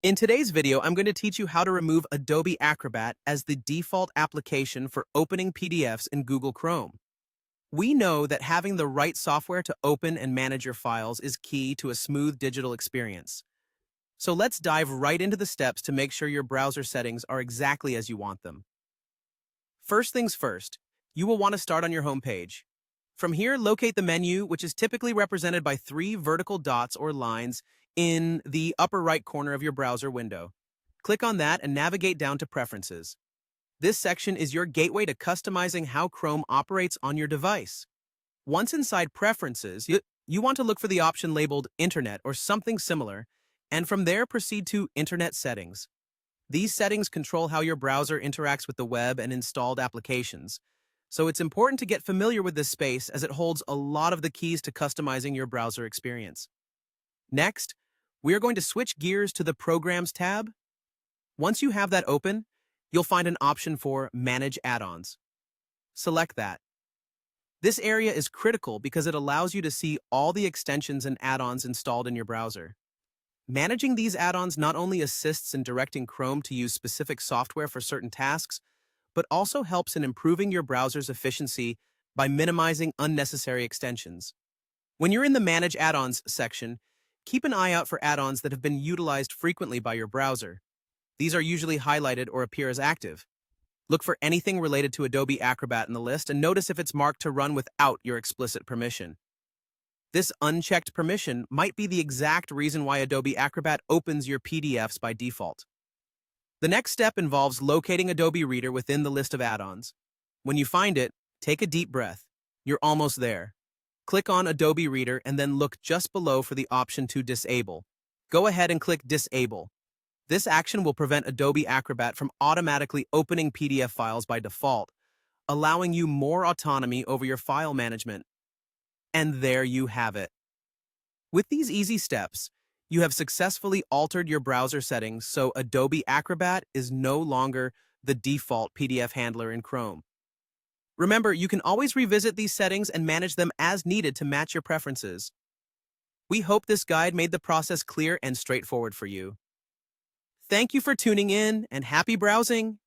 In today's video, I'm going to teach you how to remove Adobe Acrobat as the default application for opening PDFs in Google Chrome. We know that having the right software to open and manage your files is key to a smooth digital experience. So let's dive right into the steps to make sure your browser settings are exactly as you want them. First things first, you will want to start on your home page. From here, locate the menu, which is typically represented by three vertical dots or lines in the upper right corner of your browser window. Click on that and navigate down to Preferences. This section is your gateway to customizing how Chrome operates on your device. Once inside Preferences, you want to look for the option labeled Internet or something similar, and from there proceed to Internet Settings. These settings control how your browser interacts with the web and installed applications, so it's important to get familiar with this space as it holds a lot of the keys to customizing your browser experience. Next, we are going to switch gears to the Programs tab. Once you have that open, you'll find an option for Manage Add-ons. Select that. This area is critical because it allows you to see all the extensions and add-ons installed in your browser. Managing these add-ons not only assists in directing Chrome to use specific software for certain tasks, but also helps in improving your browser's efficiency by minimizing unnecessary extensions. When you're in the Manage Add-ons section, keep an eye out for add-ons that have been utilized frequently by your browser. These are usually highlighted or appear as active. Look for anything related to Adobe Acrobat in the list and notice if it's marked to run without your explicit permission. This unchecked permission might be the exact reason why Adobe Acrobat opens your PDFs by default. The next step involves locating Adobe Reader within the list of add-ons. When you find it, take a deep breath. You're almost there. Click on Adobe Reader and then look just below for the option to disable. Go ahead and click Disable. This action will prevent Adobe Acrobat from automatically opening PDF files by default, allowing you more autonomy over your file management. And there you have it. With these easy steps, you have successfully altered your browser settings so Adobe Acrobat is no longer the default PDF handler in Chrome. Remember, you can always revisit these settings and manage them as needed to match your preferences. We hope this guide made the process clear and straightforward for you. Thank you for tuning in, and happy browsing!